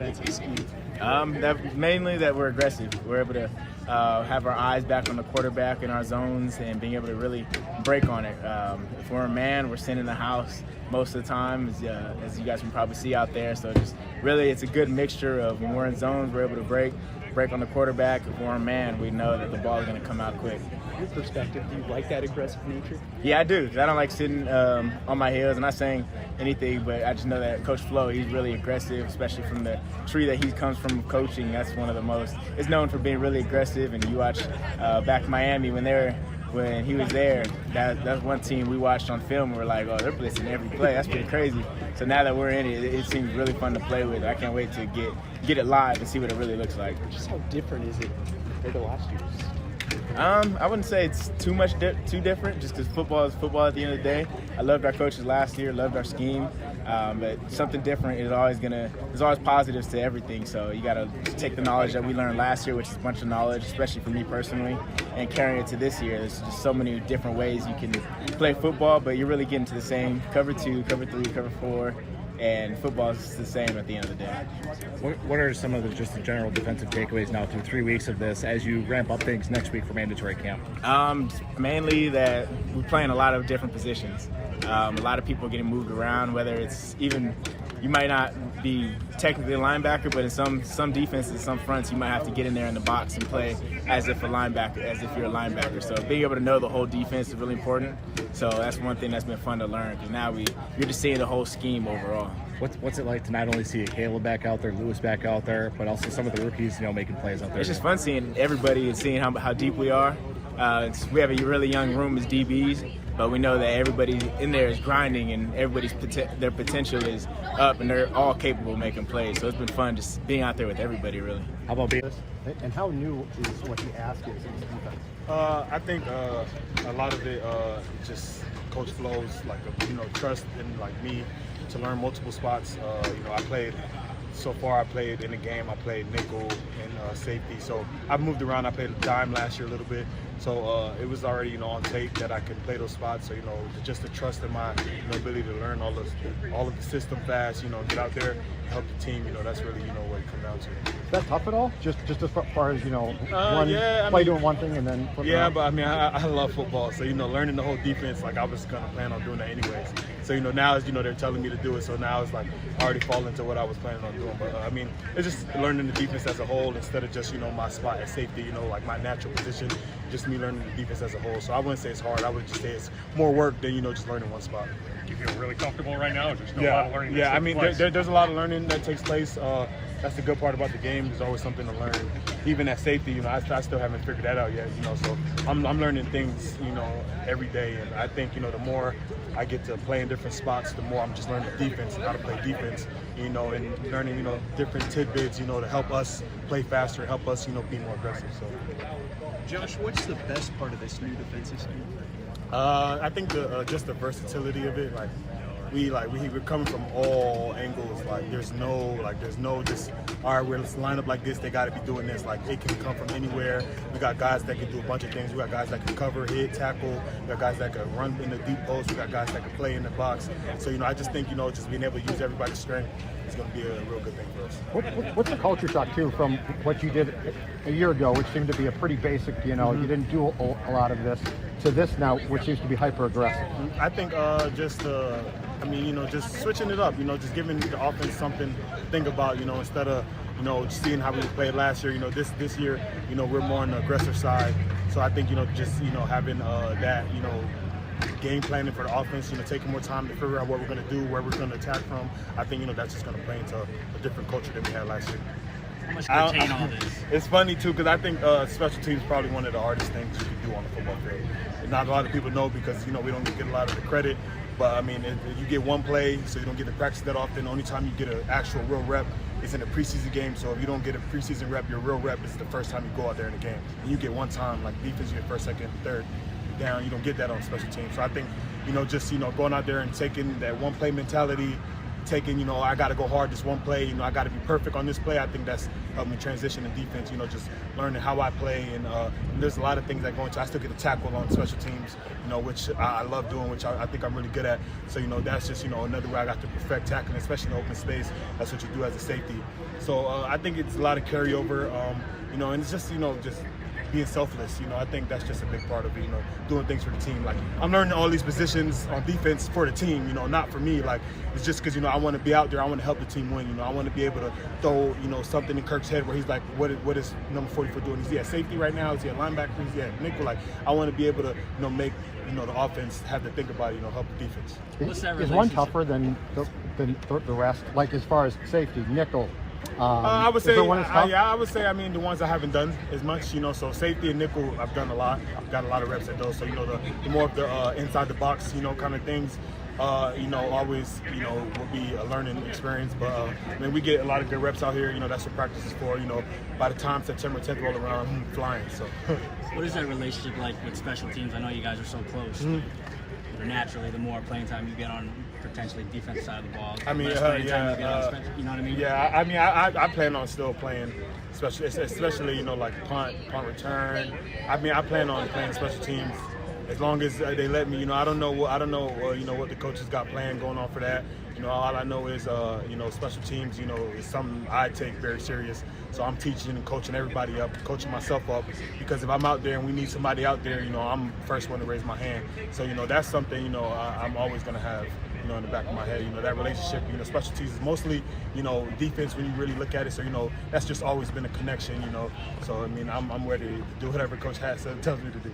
defensive scheme? That mainly that we're aggressive. We're able to have our eyes back on the quarterback in our zones and being able to really break on it. If we're a man, we're sitting in the house most of the time, as you guys can probably see out there. So just really, it's a good mixture of when we're in zones, we're able to break on the quarterback. If we're a man, we know that the ball is going to come out quick. Your perspective, do you like that aggressive nature? Yeah, I do. I don't like sitting on my heels and not saying anything, but I just know that Coach Flo, he's really aggressive, especially from the tree that he comes from coaching. That's one of the most. It's known for being really aggressive. And you watch back in Miami when he was there, that's one team we watched on film. We're like, oh, they're blitzing every play. That's pretty crazy. So now that we're in it, it seems really fun to play with. I can't wait to get it live and see what it really looks like. Just how different is it compared to last year's? I wouldn't say it's too different, just because football is football at the end of the day. I loved our coaches last year, loved our scheme, but something different is there's always positives to everything. So you got to take the knowledge that we learned last year, which is a bunch of knowledge, especially for me personally, and carrying it to this year. There's just so many different ways you can play football, but you're really getting to the same cover 2, cover 3, cover 4. And football is the same at the end of the day. What are some of the general defensive takeaways now through 3 weeks of this as you ramp up things next week for mandatory camp? Mainly that we're playing a lot of different positions. A lot of people getting moved around, whether it's even you might not be technically a linebacker, but in some defenses, some fronts, you might have to get in there in the box and play as if you're a linebacker. So being able to know the whole defense is really important. So that's one thing that's been fun to learn, because now you're just seeing the whole scheme overall. What's it like to not only see Caleb back out there, Lewis back out there, but also some of the rookies, making plays out there? It's just fun seeing everybody and seeing how deep we are. We have a really young room as DBs, but we know that everybody in there is grinding and everybody's their potential is up and they're all capable of making plays. So it's been fun just being out there with everybody, really. How about being? And how new is what the ask is in defense? I think a lot of it just Coach Flo's trust in me to learn multiple spots. I played in the game. I played nickel and safety. So I've moved around. I played dime last year a little bit. So it was already on tape that I could play those spots. So just the trust in my ability to learn all of the system fast. Get out there, help the team. That's really what it comes down to. Is that tough at all? Just as far as doing one thing and then but I love football. So learning the whole defense, I was gonna plan on doing that anyways. So now they're telling me to do it. So now it's I already fall into what I was planning on doing. But it's just learning the defense as a whole instead of just my spot at safety. My natural position. Just me learning the defense as a whole. So I wouldn't say it's hard. I would just say it's more work than just learning one spot. Do you feel really comfortable right now? There's still a lot of learning. There's a lot of learning that takes place. That's the good part about the game. There's always something to learn. Even at safety, I still haven't figured that out yet. So I'm learning things, every day. And I think the more I get to play in different spots, the more I'm just learning defense and how to play defense. And learning different tidbits, to help us play faster, help us be more aggressive. So. Josh, what's the best part of this new defensive scheme? I think just the versatility of it. We're coming from all angles. There's no just all right. Let's line up like this. They got to be doing this. It can come from anywhere. We got guys that can do a bunch of things. We got guys that can cover, hit, tackle. We got guys that can run in the deep post. We got guys that can play in the box. So I just think just being able to use everybody's strength is going to be a real good thing for us. What's the culture shock too from what you did a year ago, which seemed to be a pretty basic. You didn't do a lot of this, to this now, which seems to be hyper aggressive. I think just switching it up, just giving the offense something to think about, instead of, just seeing how we played last year, this year, we're more on the aggressive side. So I think, having that, game planning for the offense, taking more time to figure out what we're going to do, where we're going to attack from. I think, that's just going to play into a different culture than we had last year. How much can retain all this? It's funny, too, because I think special teams is probably one of the hardest things you can do on the football field. And not a lot of people know because, we don't get a lot of the credit. But, if you get one play, so you don't get to practice that often. The only time you get an actual real rep is in a preseason game. So if you don't get a preseason rep, your real rep is the first time you go out there in the game. And you get one time, defense, you get first, second, third down. You don't get that on special teams. So I think, going out there and taking that one play mentality, taking, you know, I got to go hard this one play, you know, I got to be perfect on this play. I think that's helped me transition in defense, you know, just learning how I play. And there's a lot of things that go into, I still get to tackle on special teams, you know, which I love doing, which I think I'm really good at. So, you know, that's just, you know, another way I got to perfect tackling, especially in open space. That's what you do as a safety. So I think it's a lot of carryover, you know, and it's just, you know, just being selfless, you know, I think that's just a big part of it, you know, doing things for the team. Like, I'm learning all these positions on defense for the team, you know, not for me. Like, it's just because, you know, I want to be out there, I want to help the team win, you know, I want to be able to throw, you know, something in Kirk's head where he's like, what is number 44 doing? Is he at safety right now? Is he at linebacker? Is he at nickel? Like, I want to be able to, you know, make, you know, the offense have to think about it, you know, help the defense. Is one tougher than the rest, like as far as safety, nickel? I would say, I would say, I mean, the ones I haven't done as much, you know, so safety and nickel, I've done a lot. I've got a lot of reps at those. So, you know, the more of the inside the box, you know, kind of things, you know, always, you know, will be a learning experience. But, I mean, we get a lot of good reps out here. You know, that's what practice is for. You know, by the time September 10th roll around, I'm flying. So, What is that relationship like with special teams? I know you guys are so close. Naturally, the more playing time you get on potentially defense side of the ball, I mean, less playing time you get on special, you know what I mean? Yeah, I mean, I plan on still playing, especially you know, like punt return. I mean, I plan on playing special teams as long as they let me. You know, I don't know, you know, what the coaches got planned going on for that. You know, all I know is, you know, special teams, you know, is something I take very serious. So I'm teaching and coaching everybody up, coaching myself up, because if I'm out there and we need somebody out there, you know, I'm the first one to raise my hand. So, you know, that's something, you know, I'm always going to have, you know, in the back of my head. You know, that relationship, you know, special teams is mostly, you know, defense when you really look at it. So, you know, that's just always been a connection, you know. So, I mean, I'm ready to do whatever Coach Hass tells me to do.